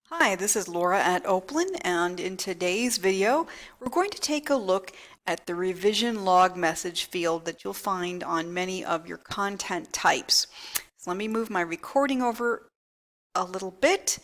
Hi, this is Laura at OPLIN, and in today's video, we're going to take a look at the revision log message field that you'll find on many of your content types. So let me move my recording over a little bit.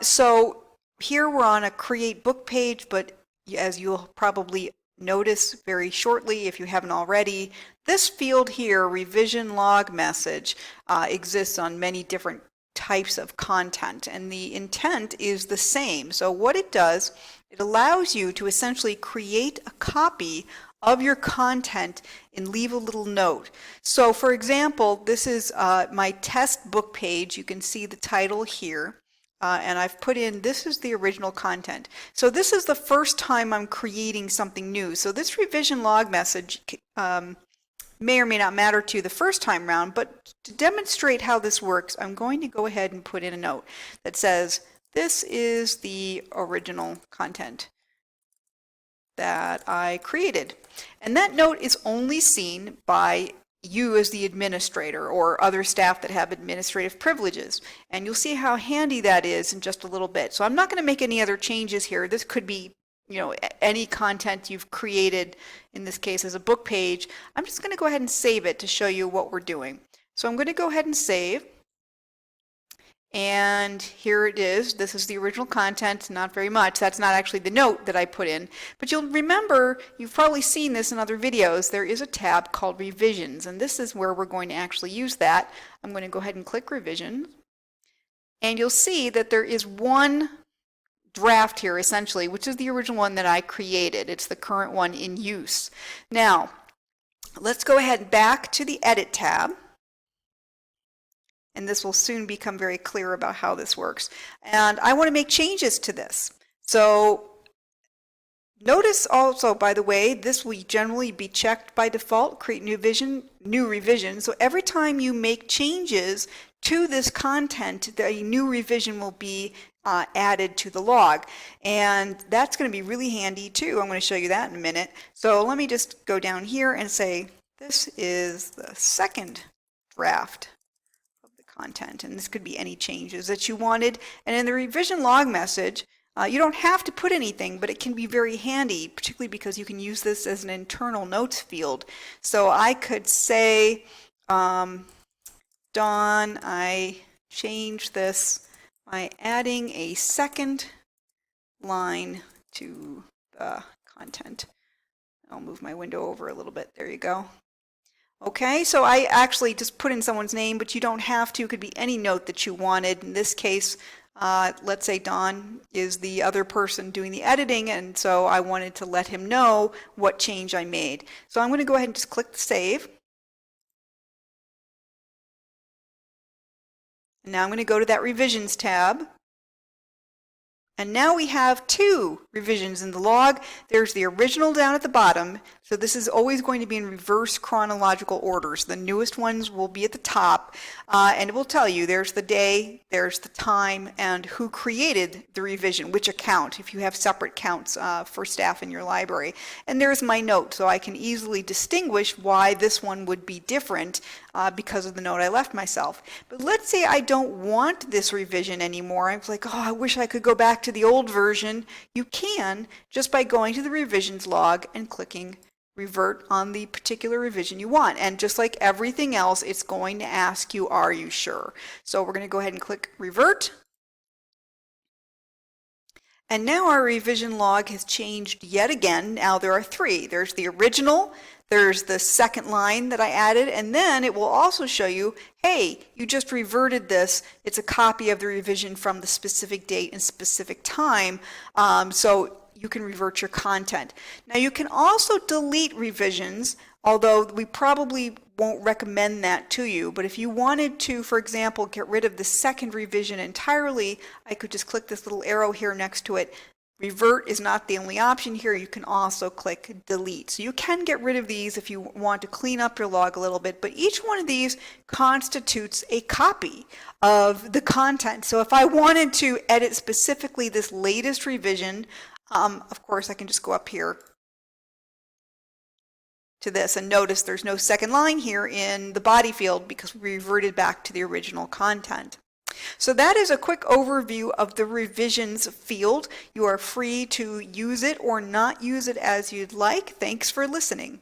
So here we're on a create book page, but as you'll probably notice very shortly, if you haven't already, this field here, revision log message, exists on many different types of content, and the intent is the same. So what it does, it allows you to essentially create a copy of your content and leave a little note. So for example, this is my test book page. You can see the title here. And I've put in, this is the original content. So this is the first time I'm creating something new. So this revision log message may or may not matter to you the first time round, but to demonstrate how this works, I'm going to go ahead and put in a note that says, this is the original content that I created. And that note is only seen by you as the administrator or other staff that have administrative privileges. And you'll see how handy that is in just a little bit. So I'm not going to make any other changes here. This could be any content you've created, in this case as a book page. I'm just going to go ahead and save it to show you what we're doing. So I'm going to go ahead and save. And here it is. This is the original content, not very much. That's not actually the note that I put in. But you'll remember, you've probably seen this in other videos, there is a tab called Revisions, and this is where we're going to actually use that. I'm going to go ahead and click Revision. And you'll see that there is one draft here, essentially, which is the original one that I created. It's the current one in use. Now, let's go ahead back to the Edit tab. And this will soon become very clear about how this works. And I want to make changes to this. So notice also, by the way, this will generally be checked by default, create new revision. So every time you make changes to this content, the new revision will be added to the log. And that's going to be really handy too. I'm going to show you that in a minute. So let me just go down here and say, this is the second draft content, and this could be any changes that you wanted. And in the revision log message, you don't have to put anything, but it can be very handy, particularly because you can use this as an internal notes field. So I could say, Dawn, I changed this by adding a second line to the content. I'll move my window over a little bit. There you go. Okay, so I actually just put in someone's name, but you don't have to. It could be any note that you wanted. In this case, let's say Don is the other person doing the editing, and so I wanted to let him know what change I made. So I'm going to go ahead and just click Save. And now I'm going to go to that Revisions tab. And now we have two revisions in the log. There's the original down at the bottom. So this is always going to be in reverse chronological order. So the newest ones will be at the top. And it will tell you there's the day, there's the time, and who created the revision, which account, if you have separate counts for staff in your library. And there's my note, so I can easily distinguish why this one would be different because of the note I left myself. But let's say I don't want this revision anymore. I'm like, oh, I wish I could go back to the old version. You can just by going to the revisions log and clicking revert on the particular revision you want. And just like everything else, it's going to ask you, are you sure? So we're going to go ahead and click revert. And now our revision log has changed yet again. Now there are three. There's the original, there's the second line that I added, and then it will also show you, hey, you just reverted this. It's a copy of the revision from the specific date and specific time. So you can revert your content. Now you can also delete revisions, although we probably won't recommend that to you. But if you wanted to, for example, get rid of the second revision entirely, I could just click this little arrow here next to it. Revert is not the only option here. You can also click delete. So you can get rid of these if you want to clean up your log a little bit, but each one of these constitutes a copy of the content. So if I wanted to edit specifically this latest revision, of course I can just go up here to this and notice there's no second line here in the body field because we reverted back to the original content. So that is a quick overview of the revisions field. You are free to use it or not use it as you'd like. Thanks for listening.